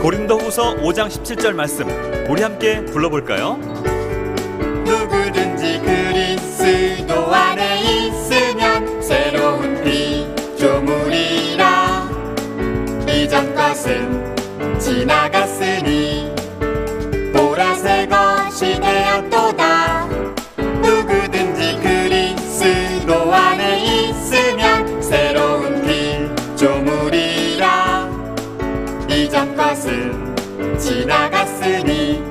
고린도후서 5장 17절 말씀, 우리 함께 불러볼까요? 누구든지 그리스도 안에 있으면 새로운 피조물이라. 이전 것은 지나갔으니 보라 새 것이 되었도다. 누구든지 그리스도 안에 있으면 새로운 피조물이라. 이전 것은 지나갔으니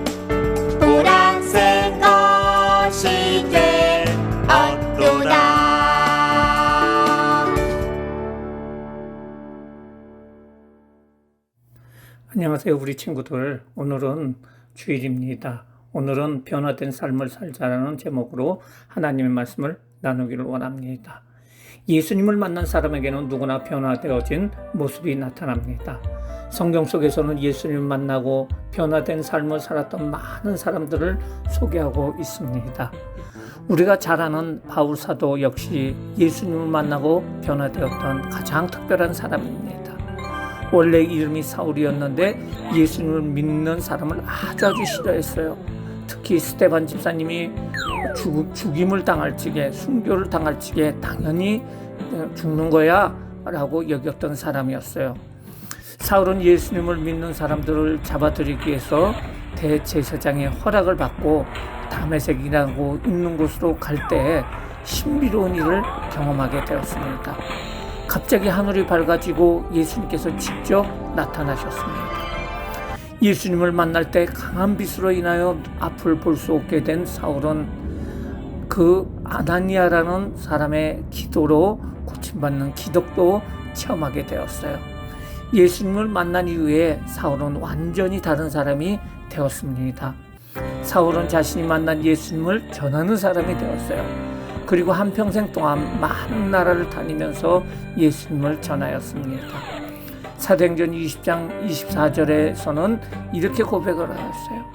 보라 새 것이 되었도다. 안녕하세요, 우리 친구들. 오늘은 주일입니다. 오늘은 변화된 삶을 살자라는 제목으로 하나님의 말씀을 나누기를 원합니다. 예수님을 만난 사람에게는 누구나 변화되어진 모습이 나타납니다. 성경 속에서는 예수님을 만나고 변화된 삶을 살았던 많은 사람들을 소개하고 있습니다. 우리가 잘 아는 바울 사도 역시 예수님을 만나고 변화되었던 가장 특별한 사람입니다. 원래 이름이 사울이었는데 예수님을 믿는 사람을 아주 싫어했어요. 특히 스데반 집사님이 죽임을 당할 적에, 순교를 당할 적에 당연히 죽는 거야 라고 여겼던 사람이었어요. 사울은 예수님을 믿는 사람들을 잡아들이기 위해서 대제사장의 허락을 받고 다메섹이라고 있는 곳으로 갈 때 신비로운 일을 경험하게 되었습니다. 갑자기 하늘이 밝아지고 예수님께서 직접 나타나셨습니다. 예수님을 만날 때 강한 빛으로 인하여 앞을 볼 수 없게 된 사울은 그 아나니아라는 사람의 기도로 고침받는 기적도 체험하게 되었어요. 예수님을 만난 이후에 사울은 완전히 다른 사람이 되었습니다. 사울은 자신이 만난 예수님을 전하는 사람이 되었어요. 그리고 한평생 동안 많은 나라를 다니면서 예수님을 전하였습니다. 사도행전 20장 24절에서는 이렇게 고백을 하였어요.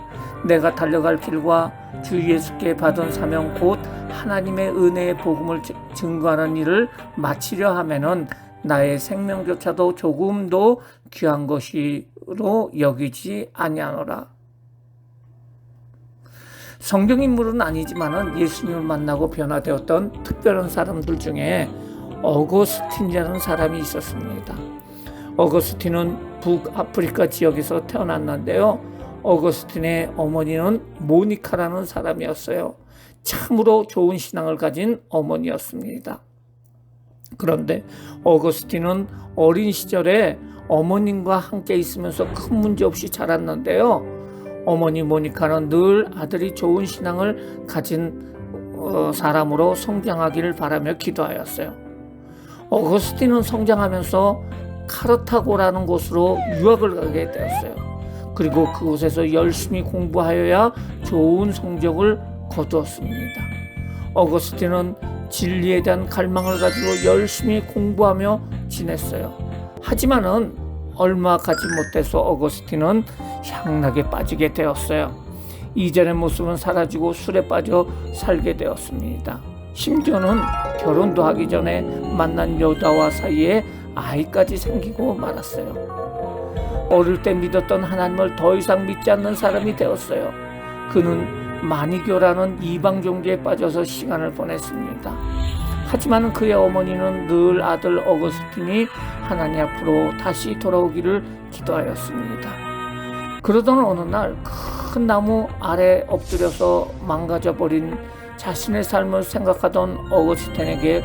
내가 달려갈 길과 주 예수께 받은 사명 곧 하나님의 은혜의 복음을 증거하는 일을 마치려 하면은 나의 생명조차도 조금도 귀한 것이로 여기지 아니하노라. 성경인물은 아니지만은 예수님을 만나고 변화되었던 특별한 사람들 중에 어거스틴이라는 사람이 있었습니다. 어거스틴은 북아프리카 지역에서 태어났는데요. 어거스틴의 어머니는 모니카라는 사람이었어요. 참으로 좋은 신앙을 가진 어머니였습니다. 그런데 어거스틴은 어린 시절에 어머님과 함께 있으면서 큰 문제 없이 자랐는데요. 어머니 모니카는 늘 아들이 좋은 신앙을 가진 사람으로 성장하기를 바라며 기도하였어요. 어거스틴은 성장하면서 카르타고라는 곳으로 유학을 가게 되었어요. 그리고 그곳에서 열심히 공부하여야 좋은 성적을 거두었습니다. 어거스틴은 진리에 대한 갈망을 가지고 열심히 공부하며 지냈어요. 하지만은 얼마 가지 못해서 어거스틴은 향락에 빠지게 되었어요. 이전의 모습은 사라지고 술에 빠져 살게 되었습니다. 심지어는 결혼도 하기 전에 만난 여자와 사이에 아이까지 생기고 말았어요. 어릴 때 믿었던 하나님을 더 이상 믿지 않는 사람이 되었어요. 그는 마니교라는 이방 종교에 빠져서 시간을 보냈습니다. 하지만 그의 어머니는 늘 아들 어거스틴이 하나님 앞으로 다시 돌아오기를 기도하였습니다. 그러던 어느 날 큰 나무 아래 엎드려서 망가져버린 자신의 삶을 생각하던 어거스틴에게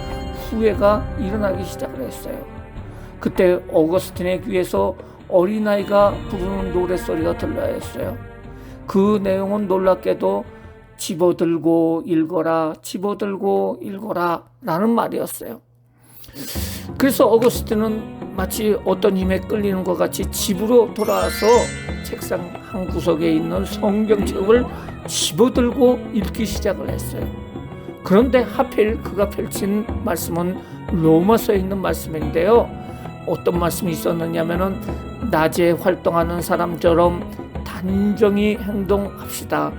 후회가 일어나기 시작을 했어요. 그때 어거스틴의 귀에서 어린아이가 부르는 노랫소리가 들려야 했어요. 그 내용은 놀랍게도 집어들고 읽어라, 집어들고 읽어라 라는 말이었어요. 그래서 어거스틴은 마치 어떤 힘에 끌리는 것 같이 집으로 돌아와서 책상 한 구석에 있는 성경책을 집어들고 읽기 시작을 했어요. 그런데 하필 그가 펼친 말씀은 로마서에 있는 말씀인데요. 어떤 말씀이 있었느냐면은 낮에 활동하는 사람처럼 단정히 행동합시다.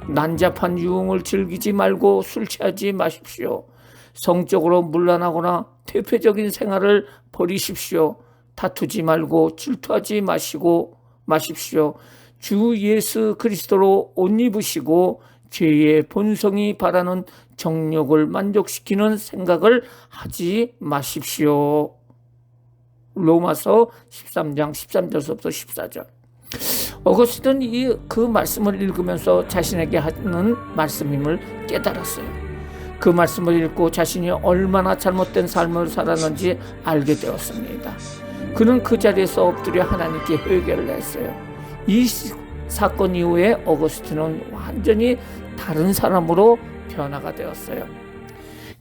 난잡한 유흥을 즐기지 말고 술 취하지 마십시오. 성적으로 문란하거나 퇴폐적인 생활을 버리십시오. 다투지 말고 질투하지 마시고 마십시오. 주 예수 그리스도로 옷 입으시고 죄의 본성이 바라는 정욕을 만족시키는 생각을 하지 마십시오. 로마서 13장 13절부터 14절. 어거스틴은 그 말씀을 읽으면서 자신에게 하는 말씀임을 깨달았어요. 그 말씀을 읽고 자신이 얼마나 잘못된 삶을 살았는지 알게 되었습니다. 그는 그 자리에서 엎드려 하나님께 회개를 했어요. 이 사건 이후에 어거스틴은 완전히 다른 사람으로 변화가 되었어요.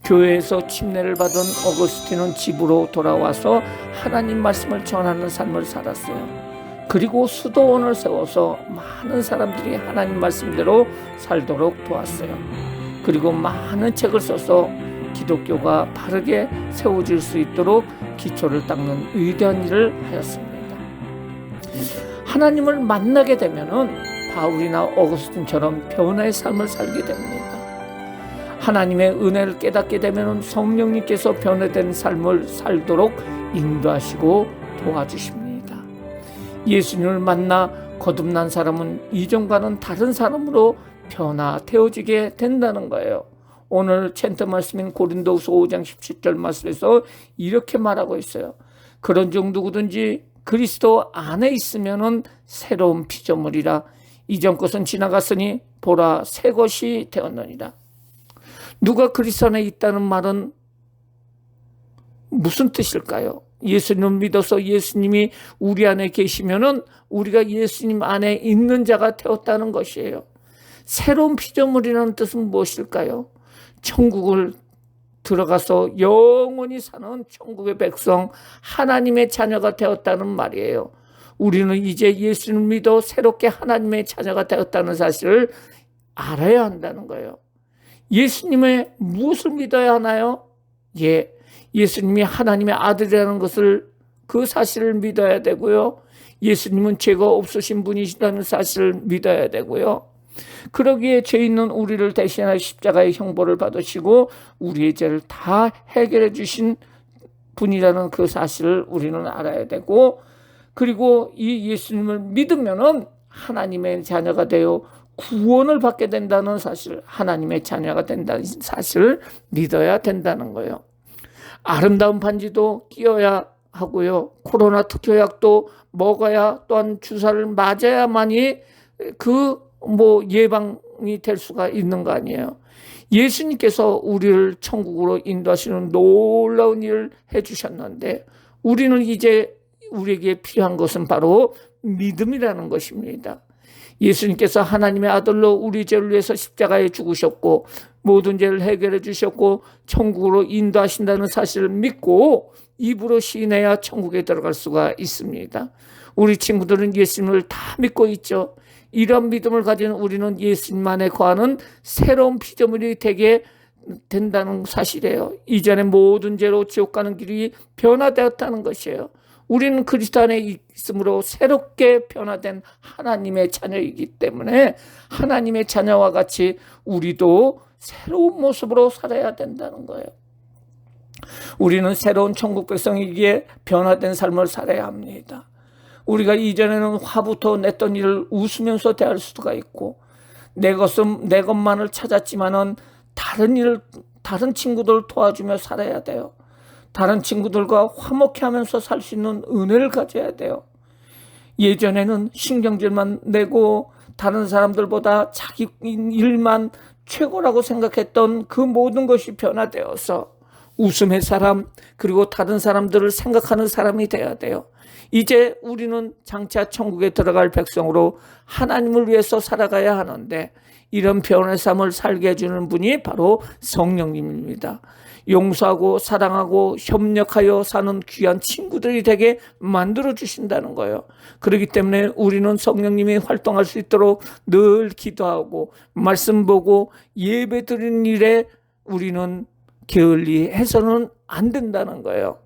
교회에서 침례를 받은 어거스틴은 집으로 돌아와서 하나님 말씀을 전하는 삶을 살았어요. 그리고 수도원을 세워서 많은 사람들이 하나님 말씀대로 살도록 도왔어요. 그리고 많은 책을 써서 기독교가 바르게 세워질 수 있도록 기초를 닦는 위대한 일을 하였습니다. 하나님을 만나게 되면은 바울이나 어거스틴처럼 변화의 삶을 살게 됩니다. 하나님의 은혜를 깨닫게 되면은 성령님께서 변화된 삶을 살도록 인도하시고 도와주십니다. 예수님을 만나 거듭난 사람은 이전과는 다른 사람으로 변화되어지게 된다는 거예요. 오늘 챈트 말씀인 고린도후서 5장 17절 말씀에서 이렇게 말하고 있어요. 그런즉 누구든지 그리스도 안에 있으면은 새로운 피조물이라. 이전 것은 지나갔으니 보라 새 것이 되었느니라. 누가 그리스도 안에 있다는 말은 무슨 뜻일까요? 예수님을 믿어서 예수님이 우리 안에 계시면은 우리가 예수님 안에 있는 자가 되었다는 것이에요. 새로운 피조물이라는 뜻은 무엇일까요? 천국을 들어가서 영원히 사는 천국의 백성, 하나님의 자녀가 되었다는 말이에요. 우리는 이제 예수님을 믿어 새롭게 하나님의 자녀가 되었다는 사실을 알아야 한다는 거예요. 예수님의 무엇을 믿어야 하나요? 예수님이 하나님의 아들이라는 것을, 그 사실을 믿어야 되고요. 예수님은 죄가 없으신 분이시라는 사실을 믿어야 되고요. 그러기에 죄 있는 우리를 대신하여 십자가의 형벌을 받으시고 우리의 죄를 다 해결해 주신 분이라는 그 사실을 우리는 알아야 되고, 그리고 이 예수님을 믿으면은 하나님의 자녀가 되어 구원을 받게 된다는 사실, 하나님의 자녀가 된다는 사실을 믿어야 된다는 거예요. 아름다운 반지도 끼워야 하고요. 코로나 특효약도 먹어야, 또한 주사를 맞아야만이 예방이 될 수가 있는 거 아니에요. 예수님께서 우리를 천국으로 인도하시는 놀라운 일을 해주셨는데, 우리는 이제 우리에게 필요한 것은 바로 믿음이라는 것입니다. 예수님께서 하나님의 아들로 우리 죄를 위해서 십자가에 죽으셨고 모든 죄를 해결해 주셨고 천국으로 인도하신다는 사실을 믿고 입으로 시인해야 천국에 들어갈 수가 있습니다. 우리 친구들은 예수님을 다 믿고 있죠. 이런 믿음을 가진 우리는 예수님 안에 거하는 새로운 피조물이 되게 된다는 사실이에요. 이전에 모든 죄로 지옥 가는 길이 변화되었다는 것이에요. 우리는 그리스도 안에 있으므로 새롭게 변화된 하나님의 자녀이기 때문에 하나님의 자녀와 같이 우리도 새로운 모습으로 살아야 된다는 거예요. 우리는 새로운 천국 백성이기에 변화된 삶을 살아야 합니다. 우리가 이전에는 화부터 냈던 일을 웃으면서 대할 수가 있고, 내 것만을 찾았지만은 다른 친구들 도와주며 살아야 돼요. 다른 친구들과 화목해 하면서 살 수 있는 은혜를 가져야 돼요. 예전에는 신경질만 내고 다른 사람들보다 자기 일만 최고라고 생각했던 그 모든 것이 변화되어서 웃음의 사람, 그리고 다른 사람들을 생각하는 사람이 되어야 돼요. 이제 우리는 장차 천국에 들어갈 백성으로 하나님을 위해서 살아가야 하는데, 이런 변화의 삶을 살게 해주는 분이 바로 성령님입니다. 용서하고 사랑하고 협력하여 사는 귀한 친구들이 되게 만들어 주신다는 거예요. 그렇기 때문에 우리는 성령님이 활동할 수 있도록 늘 기도하고 말씀 보고 예배 드리는 일에 우리는 게을리 해서는 안 된다는 거예요.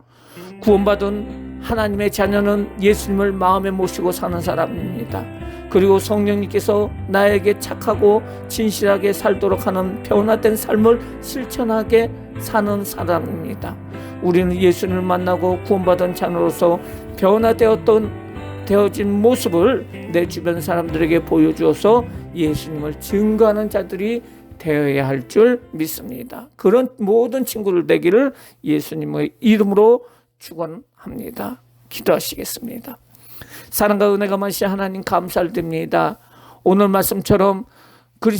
구원받은 하나님의 자녀는 예수님을 마음에 모시고 사는 사람입니다. 그리고 성령님께서 나에게 착하고 진실하게 살도록 하는 변화된 삶을 실천하게 사는 사람입니다. 우리는 예수님을 만나고 구원받은 자녀로서 변화되었던 되어진 모습을 내 주변 사람들에게 보여주어서 예수님을 증거하는 자들이 되어야 할 줄 믿습니다. 그런 모든 친구들 되기를 예수님의 이름으로 축원합니다. 기도하시겠습니다. 사랑과 은혜가 많으신 하나님 감사드립니다. 오늘 말씀처럼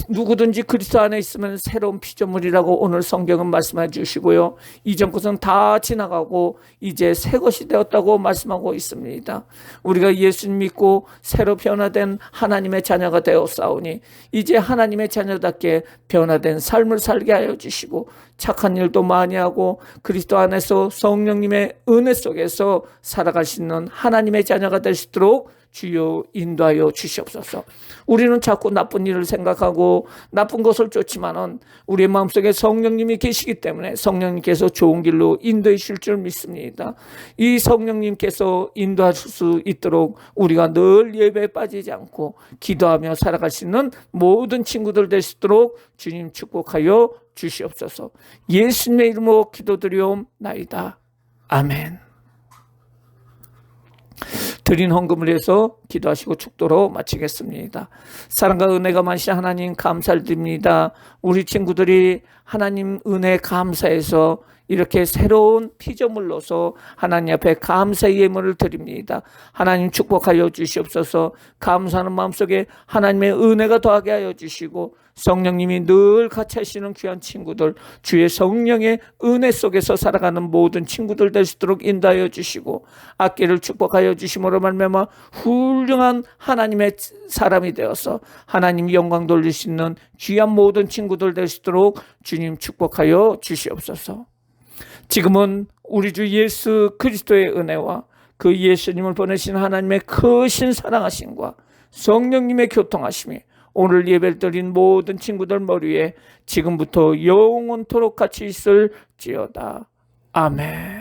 누구든지 그리스도 안에 있으면 새로운 피조물이라고 오늘 성경은 말씀해 주시고요. 이전 것은 다 지나가고 이제 새 것이 되었다고 말씀하고 있습니다. 우리가 예수님 믿고 새로 변화된 하나님의 자녀가 되었사오니 이제 하나님의 자녀답게 변화된 삶을 살게 하여 주시고 착한 일도 많이 하고 그리스도 안에서 성령님의 은혜 속에서 살아갈 수 있는 하나님의 자녀가 될 수 있도록 주여 인도하여 주시옵소서. 우리는 자꾸 나쁜 일을 생각하고 나쁜 것을 쫓지만은 우리의 마음속에 성령님이 계시기 때문에 성령님께서 좋은 길로 인도해 주실 줄 믿습니다. 이 성령님께서 인도하실 수 있도록 우리가 늘 예배에 빠지지 않고 기도하며 살아갈 수 있는 모든 친구들 될 수 있도록 주님 축복하여 주시옵소서. 예수님의 이름으로 기도드리옵나이다. 아멘. 드린 헌금을 해서 기도하시고 축도로 마치겠습니다. 사랑과 은혜가 많으신 하나님 감사드립니다. 우리 친구들이 하나님 은혜 감사해서 이렇게 새로운 피조물로서 하나님 앞에 감사의 예물을 드립니다. 하나님 축복하여 주시옵소서. 감사하는 마음속에 하나님의 은혜가 더하게 하여 주시고 성령님이 늘 같이 하시는 귀한 친구들, 주의 성령의 은혜 속에서 살아가는 모든 친구들 될 수 있도록 인도하여 주시고 악기를 축복하여 주심으로 말미암아 훌륭한 하나님의 사람이 되어서 하나님 영광 돌릴 수 있는 귀한 모든 친구들 될 수 있도록 주님 축복하여 주시옵소서. 지금은 우리 주 예수 그리스도의 은혜와 그 예수님을 보내신 하나님의 크신 사랑하심과 성령님의 교통하심이 오늘 예배를 드린 모든 친구들 머리에 지금부터 영원토록 같이 있을지어다. 아멘.